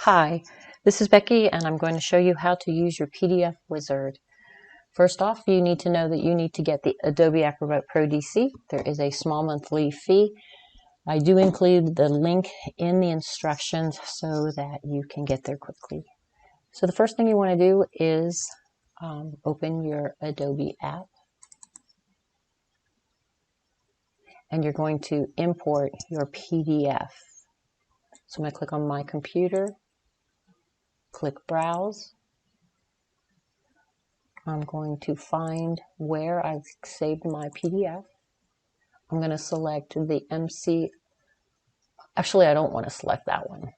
Hi, this is Becky and I'm going to show you how to use your PDF wizard. First off, you need to know that you need to get the Adobe Acrobat Pro DC. There is a small monthly fee. I do include the link in the instructions so that you can get there quickly. So the first thing you want to do is open your Adobe app and you're going to import your PDF. So I'm going to click on my computer, click Browse. I'm going to find where I've saved my PDF. I'm going to select the MC. Actually, I don't want to select that one.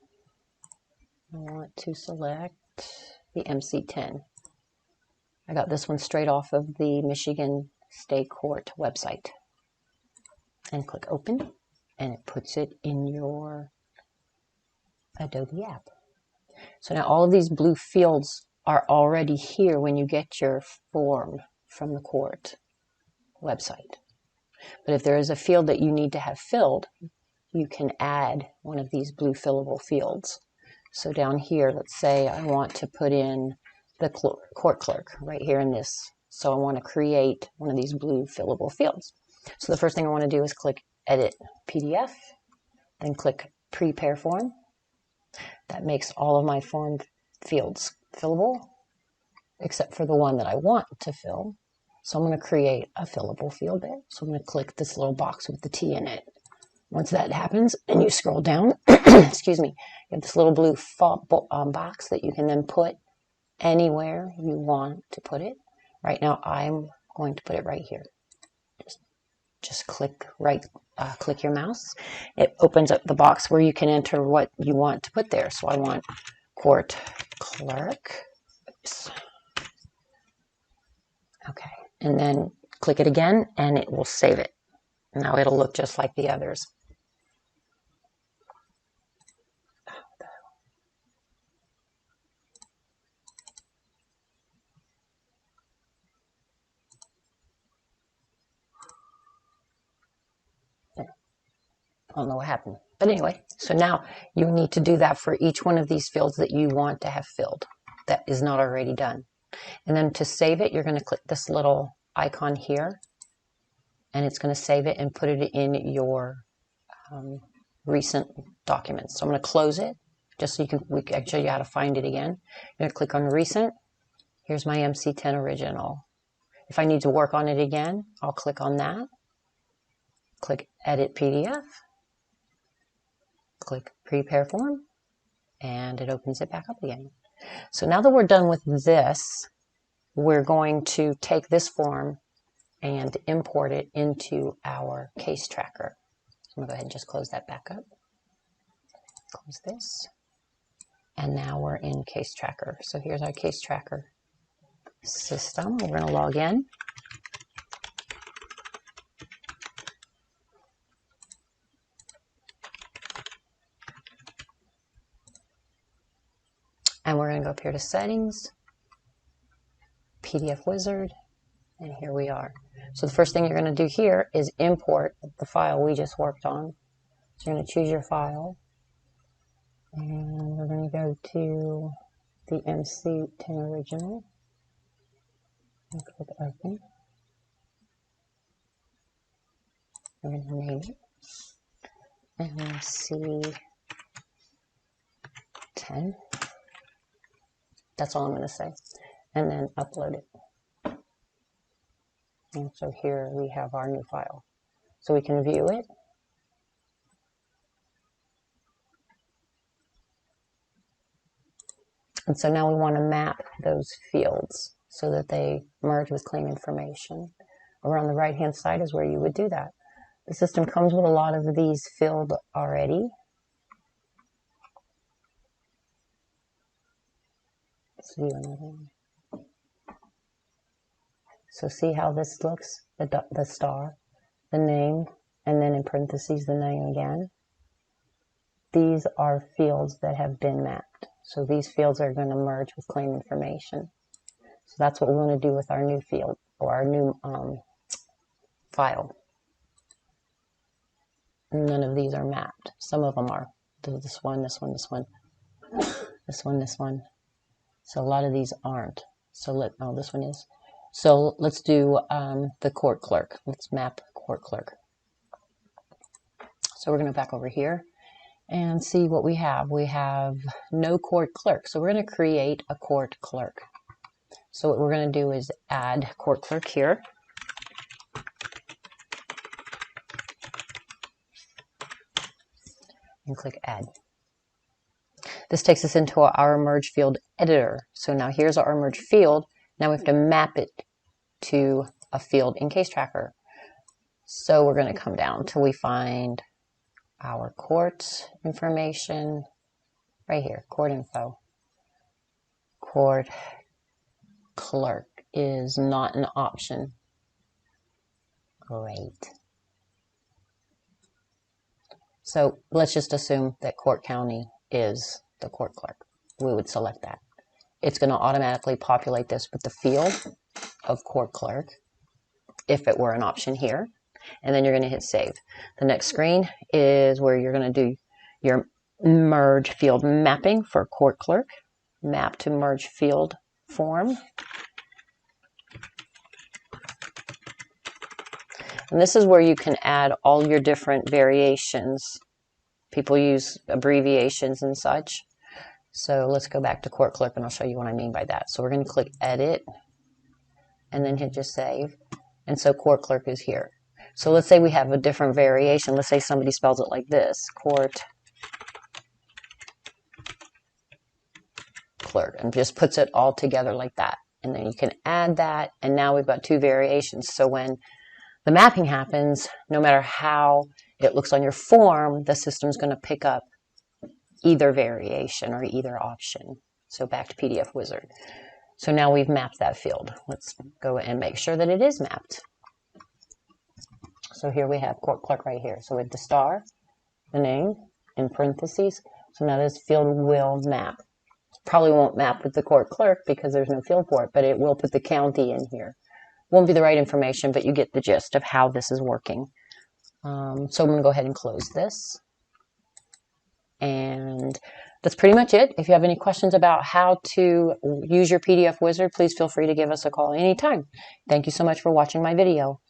I want to select the MC10. I got this one straight off of the Michigan State Court website. And click Open, and it puts it in your Adobe app. So now all of these blue fields are already here when you get your form from the court website. But if there is a field that you need to have filled, you can add one of these blue fillable fields. So down here, let's say I want to put in the court clerk right here in this. So I want to create one of these blue fillable fields. So the first thing I want to do is click Edit PDF, then click Prepare Form. That makes all of my form fields fillable, except for the one that I want to fill. So I'm going to create a fillable field there. So I'm going to click this little box with the T in it. Once that happens, and you scroll down, excuse me, you have this little blue box that you can then put anywhere you want to put it. Right now, I'm going to put it right here. Just click click your mouse. It opens up the box where you can enter what you want to put there. So I want court clerk. Oops. Okay, and then click it again, and it will save it. Now it'll look just like the others. I don't know what happened. But anyway, so now you need to do that for each one of these fields that you want to have filled that is not already done. And then to save it, you're going to click this little icon here, and it's going to save it and put it in your recent documents. So I'm going to close it just so we can show you how to find it again. You're going to click on Recent. Here's my MC10 original. If I need to work on it again, I'll click on that. Click Edit PDF. Click Prepare Form, and it opens it back up again. So now that we're done with this, we're going to take this form and import it into our case tracker. So I'm going to go ahead and just close that back up. Close this. And now we're in case tracker. So here's our case tracker system. We're going to log in. And we're going to go up here to Settings, PDF Wizard, and here we are. So the first thing you're going to do here is import the file we just worked on. So you're going to choose your file, and we're going to go to the MC10 original, and click Open. We're going to name it MC10. That's all I'm going to say. And then upload it. And so here we have our new file. So we can view it. And so now we want to map those fields so that they merge with claim information. Over on the right-hand side is where you would do that. The system comes with a lot of these filled already. Let's view another one. So see how this looks? The star, the name, and then in parentheses the name again. These are fields that have been mapped. So these fields are going to merge with claim information. So that's what we want to do with our new field, or our new file. None of these are mapped. Some of them are. This one, this one, this one. This one, this one. So a lot of these aren't. So oh, this one is. So let's do the court clerk. Let's map court clerk. So we're going to back over here and see what we have. We have no court clerk. So we're going to create a court clerk. So what we're going to do is add court clerk here. And click add. This takes us into our merge field editor. So now here's our merge field. Now we have to map it to a field in Case Tracker. So we're going to come down till we find our court information right here, court info. Court clerk is not an option. Great. So let's just assume that Court County is the court clerk. We would select that. It's going to automatically populate this with the field of court clerk if it were an option here. And then you're going to hit save. The next screen is where you're going to do your merge field mapping for court clerk. Map to merge field form. And this is where you can add all your different variations. People use abbreviations and such. So let's go back to court clerk and I'll show you what I mean by that. So we're going to click edit and then hit just save. And so court clerk is here. So let's say we have a different variation. Let's say somebody spells it like this, court clerk, and just puts it all together like that. And then you can add that, and now we've got two variations. So when the mapping happens, no matter how it looks on your form, the system's going to pick up either variation or either option. So back to PDF Wizard. So now we've mapped that field. Let's go and make sure that it is mapped. So here we have court clerk right here. So with the star, the name, in parentheses. So now this field will map. Probably won't map with the court clerk because there's no field for it, but it will put the county in here. Won't be the right information, but you get the gist of how this is working. So I'm going to go ahead and close this. And that's pretty much it. If you have any questions about how to use your PDF Wizard, please feel free to give us a call anytime. Thank you so much for watching my video.